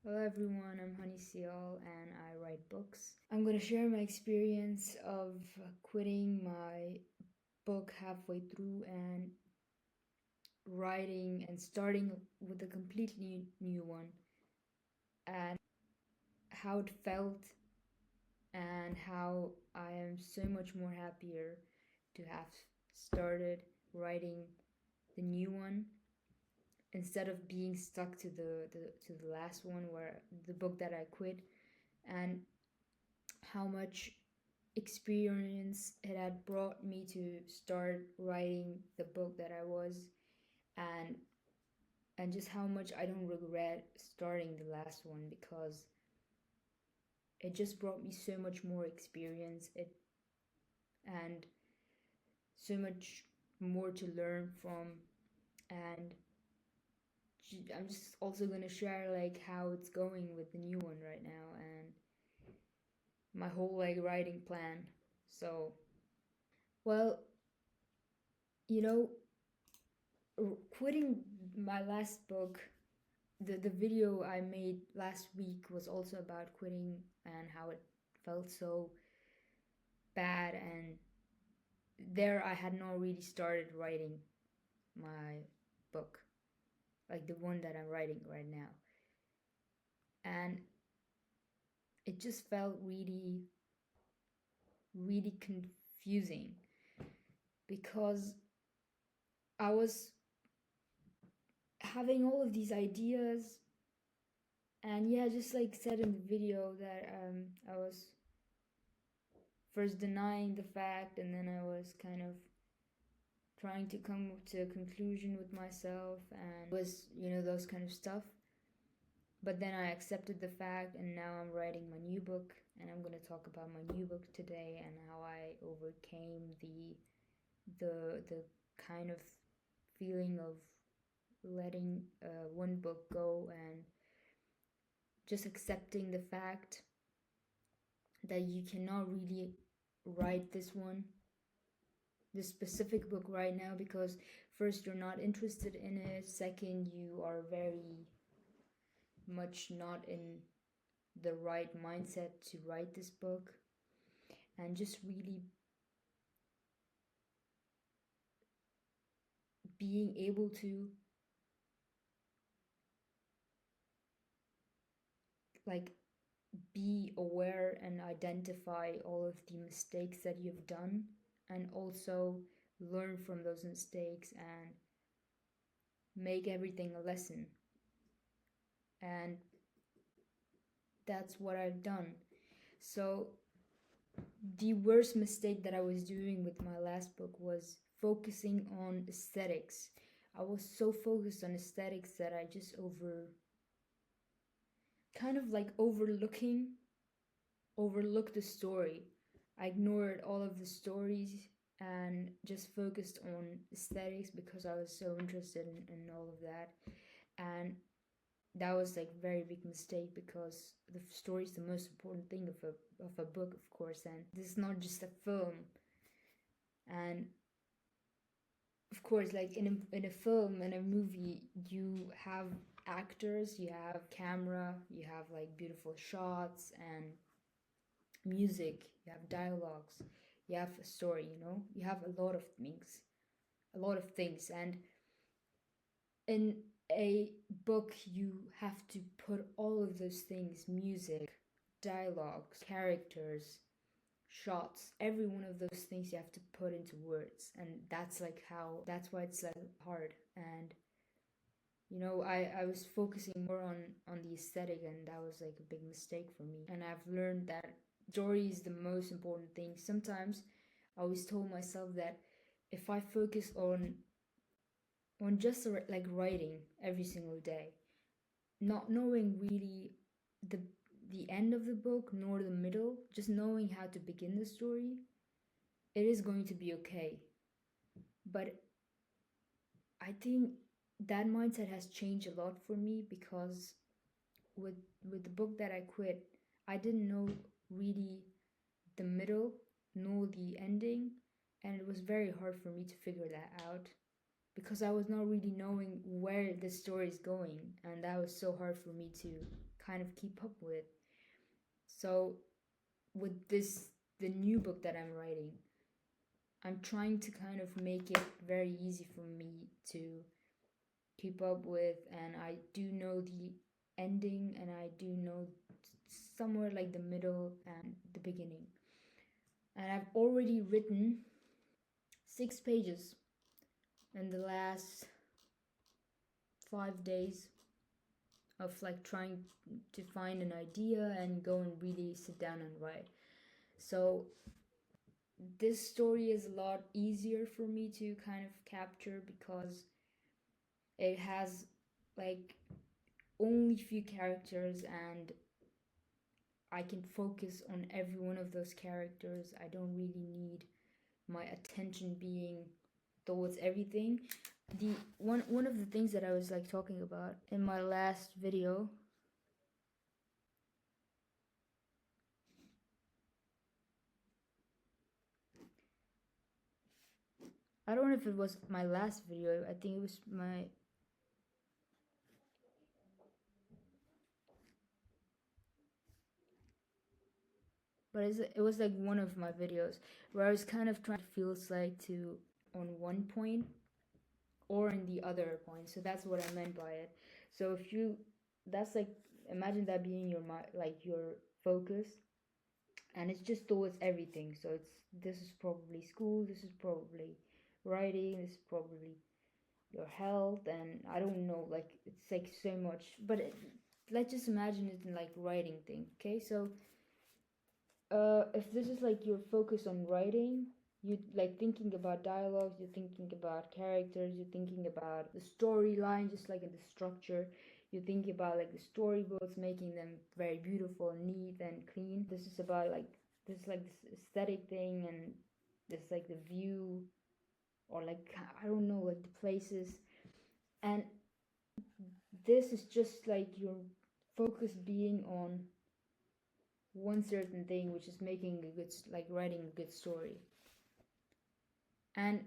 Hello everyone, I'm Honey Seal and I write books. I'm gonna share my experience of quitting my book halfway through and writing and starting with a completely new one, and how it felt, and how I am so much more happier to have started writing the new one instead of being stuck to the last one, where the book that I quit, and how much experience it had brought me to start writing the book that I was, and just how much I don't regret starting the last one, because it just brought me so much more experience, and so much more to learn from. And I'm just also going to share like how it's going with the new one right now, and my whole like writing plan. So, well, you know, quitting my last book, the video I made last week was also about quitting and how it felt so bad. And there I had not really started writing my book, like the one that I'm writing right now. And it just felt really, really confusing, because I was having all of these ideas, and yeah, just like said in the video, that I was first denying the fact, and then I was kind of trying to come to a conclusion with myself, and was, those kind of stuff. But then I accepted the fact, and now I'm writing my new book, and I'm going to talk about my new book today, and how I overcame the kind of feeling of letting one book go, and just accepting the fact that you cannot really write this specific book right now, because first, you're not interested in it. Second, you are very much not in the right mindset to write this book. And just really being able to like be aware and identify all of the mistakes that you've done, and also learn from those mistakes and make everything a lesson. And that's what I've done. So the worst mistake that I was doing with my last book was focusing on aesthetics. I was so focused on aesthetics that I just kind of like overlooked the story. I ignored all of the stories and just focused on aesthetics, because I was so interested in all of that. And that was like a very big mistake, because the story is the most important thing of a book, of course, and this is not just a film. And of course, like in a film, in a movie, you have actors, you have camera, you have like beautiful shots and music, you have dialogues, you have a story, you have a lot of things. And in a book, you have to put all of those things: music, dialogues, characters, shots, every one of those things you have to put into words. And that's why it's like hard. And I was focusing more on the aesthetic, and that was like a big mistake for me. And I've learned that story is the most important thing. Sometimes I always told myself that if I focus on just like writing every single day, not knowing really the the end of the book nor the middle, just knowing how to begin the story, it is going to be okay. But I think that mindset has changed a lot for me, because with the book that I quit, I didn't know really the middle nor the ending, and it was very hard for me to figure that out, because I was not really knowing where the story is going, and that was so hard for me to kind of keep up with. So with the new book that I'm writing, I'm trying to kind of make it very easy for me to keep up with, and I do know the ending, and I do know somewhere like the middle and the beginning. And I've already written 6 pages in the last 5 days of like trying to find an idea and go and really sit down and write. So this story is a lot easier for me to kind of capture because it has like only few characters, and I can focus on every one of those characters. I don't really need my attention being towards everything. The one of the things that I was like talking about in my last video, I don't know if it was my last video, I think it was my, but it was like one of my videos where I was kind of trying to feels like to on one point or in the other point. So that's what I meant by it. So if you, that's like, imagine that being your like your focus, and it's just towards everything. So it's, this is probably school, this is probably writing, this is probably your health, and I don't know, like it's like so much. But let's just imagine it in like writing thing. Okay, so if this is like your focus on writing, you like thinking about dialogues, you're thinking about characters, you're thinking about the storyline, just like in the structure. You think about like the storyboards, making them very beautiful and neat and clean. This is about like this, like this aesthetic thing, and this like the view, or like I don't know, like the places. And this is just like your focus being on one certain thing, which is making a good, like writing a good story. And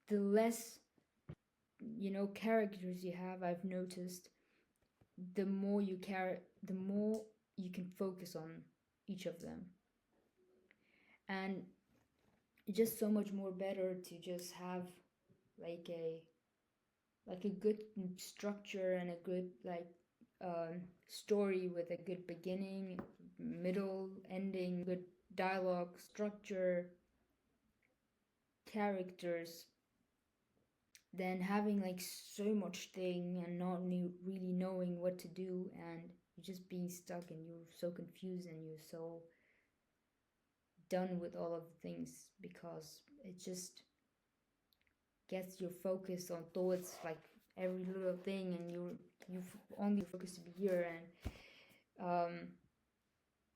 the less, you know, characters you have, I've noticed, the more you care, the more you can focus on each of them. And it's just so much more better to just have like a good structure and a good like story with a good beginning, middle, ending, good dialogue, structure, characters, than having like so much thing and not really knowing what to do, and you're just being stuck and you're so confused and you're so done with all of the things, because it just gets your focus on towards like every little thing, and you've only focused to be here, and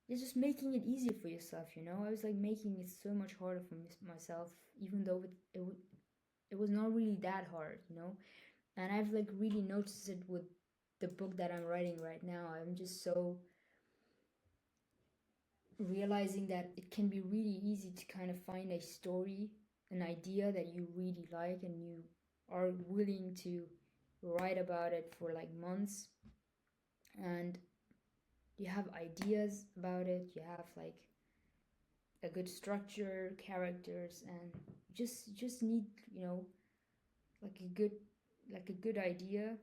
it's just making it easier for yourself, you know. I was like making it so much harder for myself, even though it was not really that hard, you know. And I've like really noticed it with the book that I'm writing right now. I'm just so realizing that it can be really easy to kind of find a story, an idea that you really like, and you are willing to write about it for like months, and you have ideas about it, you have like a good structure, characters, and just need, you know, like a good idea,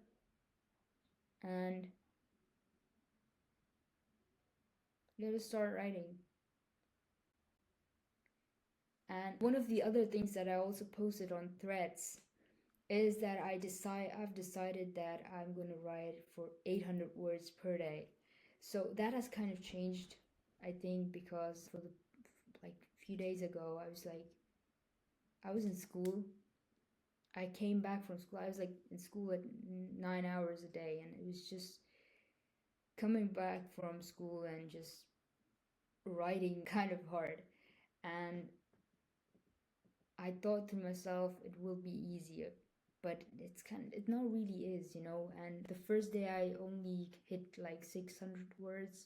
and you gotta start writing. And one of the other things that I also posted on Threads is that I've decided that I'm going to write for 800 words per day. So that has kind of changed, I think, because for the like few days ago, I was in school. I came back from school. I was like in school at 9 hours a day, and it was just coming back from school and just writing kind of hard. And I thought to myself it will be easier, but it not really is, you know. And the first day I only hit like 600 words,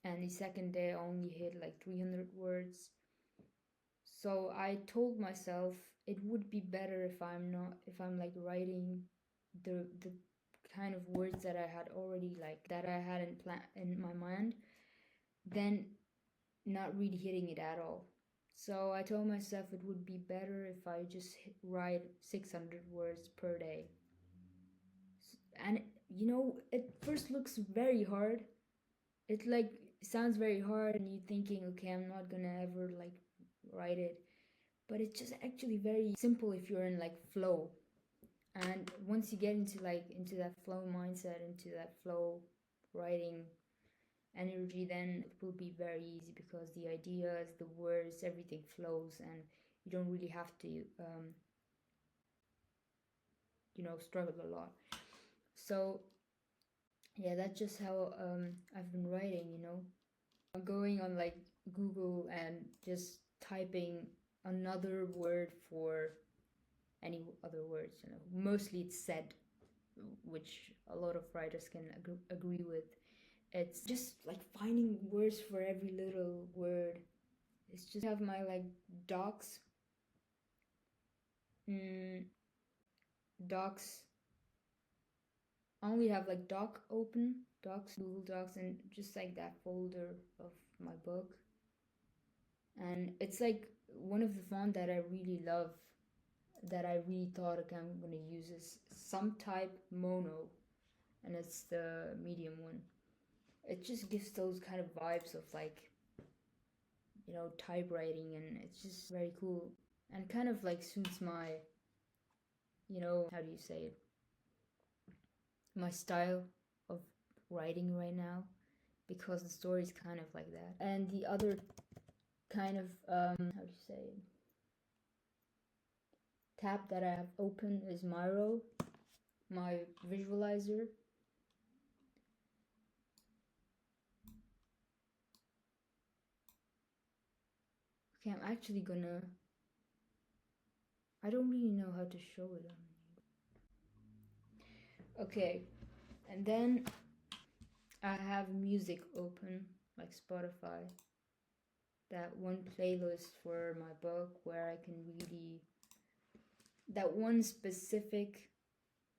and the second day I only hit like 300 words. So I told myself it would be better if I'm not, if I'm like writing the kind of words that I had already that I had in my mind, then not really hitting it at all. So I told myself it would be better if I just write 600 words per day. And it first looks very hard. It sounds very hard, and you're thinking, okay, I'm not gonna ever write it. But it's just actually very simple if you're in flow. And once you get into that flow mindset, into that flow writing energy, then it will be very easy, because the ideas, the words, everything flows, and you don't really have to struggle a lot. So yeah, that's just how I've been writing. I'm going on Google and just typing another word for any other words. Mostly it's said, which a lot of writers can agree with. It's just finding words for every little word. It's just have my docs, docs. I only have docs, Google Docs, and just that folder of my book. And it's one of the font that I really love, that I really thought, okay, I'm gonna use is SumType Mono, and it's the medium one. It just gives those kind of vibes of typewriting, and it's just very cool, and kind of suits my, how do you say it, my style of writing right now, because the story is kind of like that. And the other kind of how do you say it, tab that I have open is Miro, my visualizer. Okay, I'm actually gonna, I don't really know how to show it on. Okay, and then I have music open, like Spotify, that one playlist for my book, where I can really, that one specific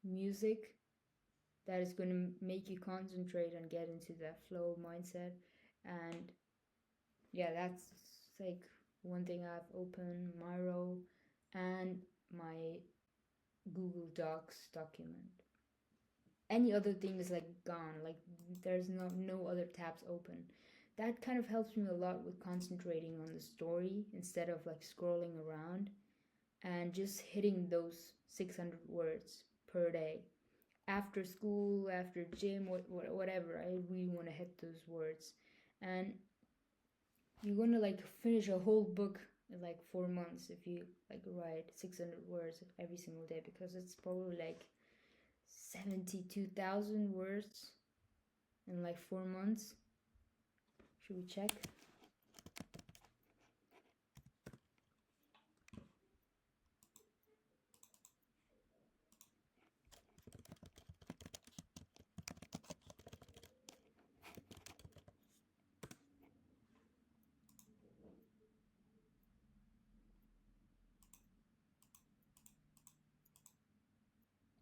music that is going to make you concentrate and get into that flow mindset. And yeah, that's one thing I've opened, Miro, and my Google Docs document. Any other thing is gone, there's no other tabs open. That kind of helps me a lot with concentrating on the story, instead of scrolling around, and just hitting those 600 words per day. After school, after gym, whatever, I really want to hit those words. And you're gonna finish a whole book in 4 months if you write 600 words every single day, because it's probably 72,000 words in 4 months. Should we check?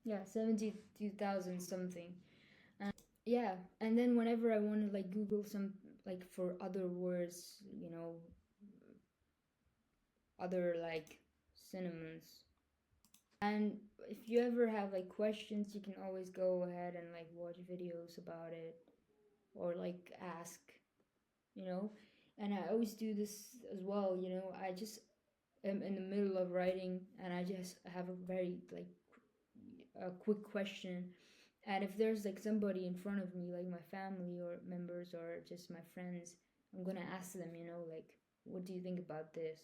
Yeah, 72,000 something. And yeah, and then whenever I want to Google some for other words, other synonyms. And if you ever have questions, you can always go ahead and watch videos about it, or ask, and I always do this as well. I just am in the middle of writing, and I just have a very a quick question. And if there's somebody in front of me, my family or members or just my friends, I'm gonna ask them, what do you think about this?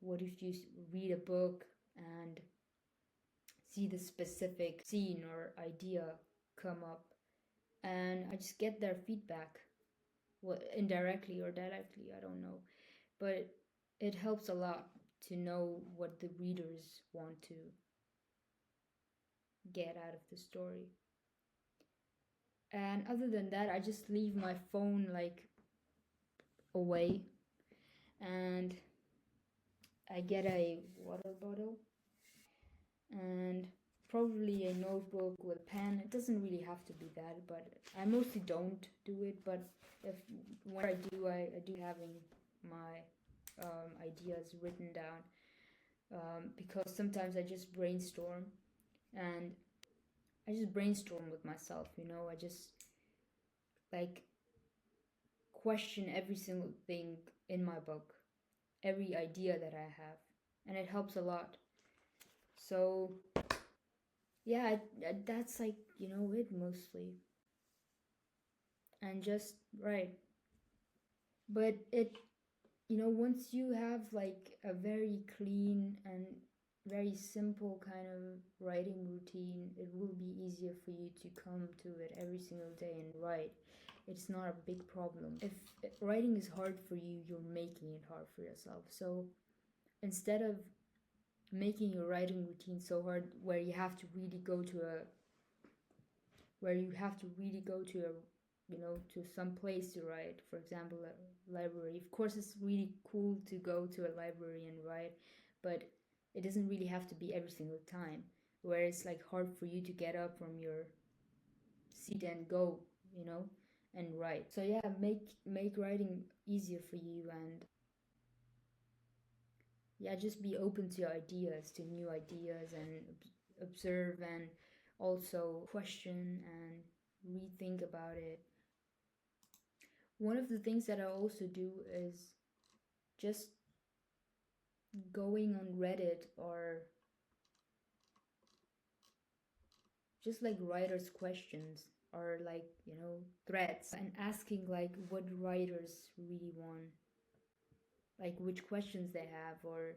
What if you read a book and see the specific scene or idea come up? And I just get their feedback, well, indirectly or directly, I don't know. But it helps a lot to know what the readers want to get out of the story. And other than that, I just leave my phone away, and I get a water bottle, and probably a notebook with pen. It doesn't really have to be that, but I mostly don't do it. But if when I do, I do having my ideas written down, because sometimes I just brainstorm, and I just brainstorm with myself. I just like question every single thing in my book, every idea that I have, and it helps a lot. So yeah, that's like it mostly, and just right. But it once you have like a very clean and very simple kind of writing routine, it will be easier for you to come to it every single day and write. It's not a big problem. If writing is hard for you, you're making it hard for yourself. So instead of making your writing routine so hard where you have to really go to a to some place to write, for example a library. Of course it's really cool to go to a library and write, but it doesn't really have to be every single time, where it's like hard for you to get up from your seat and go and write. So yeah, make writing easier for you, and yeah, just be open to ideas, to new ideas, and observe, and also question and rethink about it. One of the things that I also do is just going on Reddit, or just like writers' questions, or like threads, and asking like what writers really want, like which questions they have, or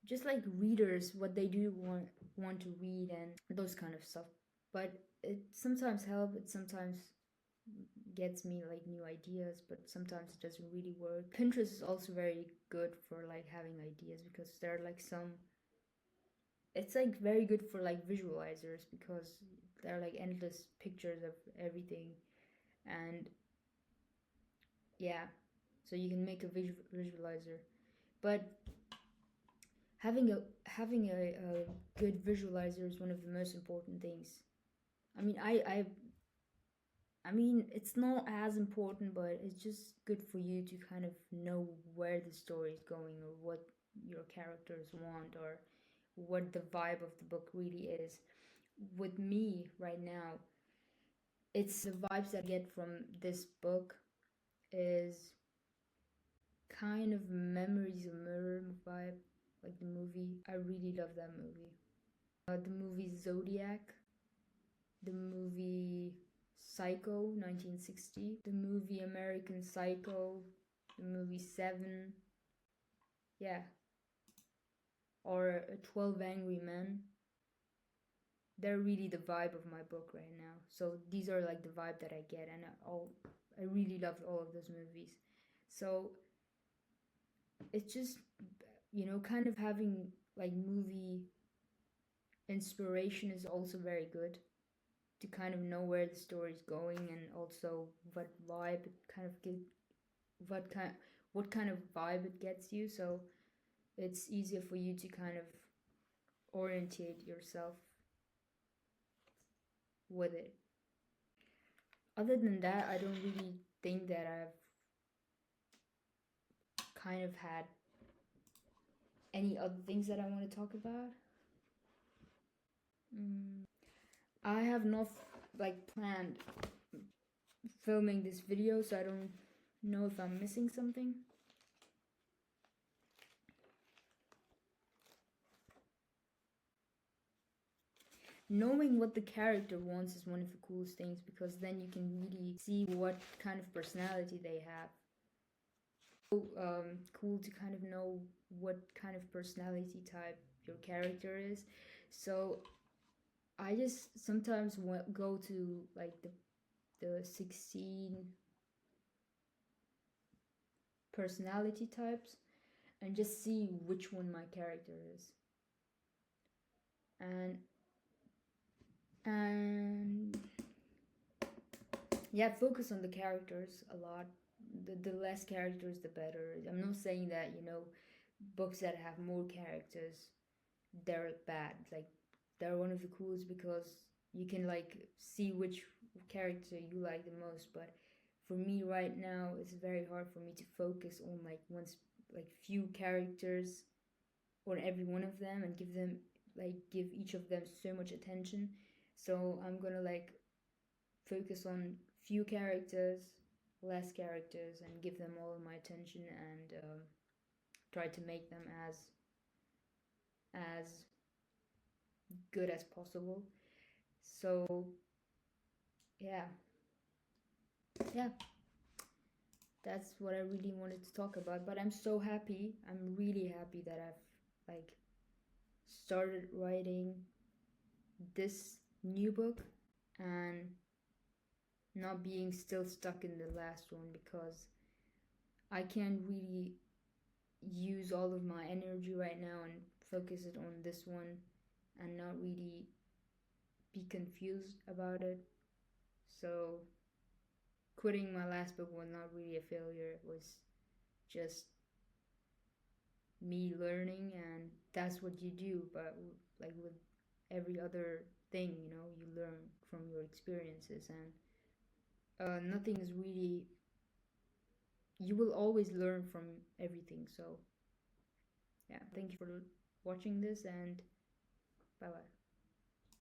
just like readers what they do want to read, and those kind of stuff. But it sometimes helps, it sometimes gets me like new ideas, but sometimes it doesn't really work. Pinterest is also very good for like having ideas, because there are like some, it's like very good for like visualizers, because there are like endless pictures of everything, and yeah, so you can make a visualizer. But having a good visualizer is one of the most important things. I mean, I mean, it's not as important, but it's just good for you to kind of know where the story is going, or what your characters want, or what the vibe of the book really is. With me right now, it's the vibes that I get from this book is kind of Memories of Murder vibe, like the movie. I really love that movie. The movie Zodiac, the movie Psycho 1960, the movie American Psycho, the movie Seven, yeah, or 12 Angry Men. They're really the vibe of my book right now. So these are like the vibe that I get, and I really loved all of those movies. So it's just kind of having like movie inspiration is also very good, to kind of know where the story is going, and also what vibe it kind of get, what kind of vibe it gets you. So it's easier for you to kind of orientate yourself with it. Other than that, I don't really think that I've kind of had any other things that I want to talk about. I have not like planned filming this video, so I don't know if I'm missing something. Knowing what the character wants is one of the coolest things, because then you can really see what kind of personality they have. So cool to kind of know what kind of personality type your character is. So I just sometimes go to like the 16 personality types, and just see which one my character is, and yeah, focus on the characters a lot. The less characters the better. I'm not saying that books that have more characters, they're bad. Like they're one of the coolest because you can like see which character you like the most. But for me right now, it's very hard for me to focus on like like few characters on every one of them and give each of them so much attention. So I'm gonna like focus on few characters, less characters, and give them all of my attention, and try to make them as good as possible. So yeah, yeah, that's what I really wanted to talk about. But I'm so happy. I'm really happy that I've like started writing this new book and not being still stuck in the last one, because I can't really use all of my energy right now and focus it on this one and not really be confused about it. So quitting my last book was not really a failure. It was just me learning, and that's what you do. But like with every other thing, you learn from your experiences, and nothing is really. You will always learn from everything. So yeah, thank you for watching this, and bye bye.